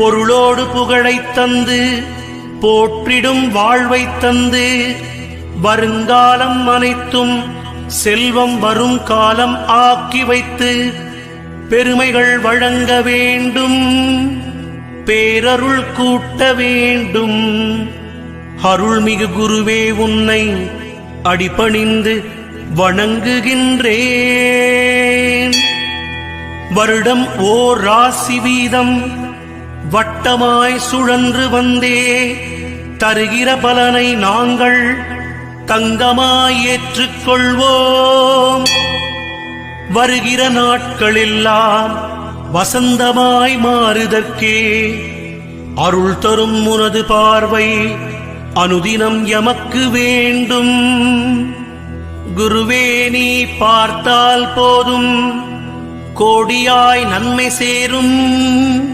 பொருளோடு புகழைத் தந்து போற்றிடும் வாழ்வைத் தந்து வருங்காலம் அனைத்தும் செல்வம் வரும் காலம் ஆக்கி வைத்து பெருமைகள் வழங்க வேண்டும், பேரருள் கூட்ட வேண்டும். அருள்மிகு குருவே, உன்னை அடிபணிந்து வணங்குகின்றேன். வருடம் ஓர் ராசி வீதம் வட்டமாய் சுழன்று வந்தே தருகிற பலனை நாங்கள் தங்கமாய் ஏற்றுக்கொள்வோம். வருகிற நாட்களெல்லாம் வசந்தமாய் மாறுதற்கே அருள் தரும் உனது பார்வை அனுதினம் எமக்கு வேண்டும். குருவே, நீ பார்த்தால் போதும் கோடியாய் நன்மை சேரும்.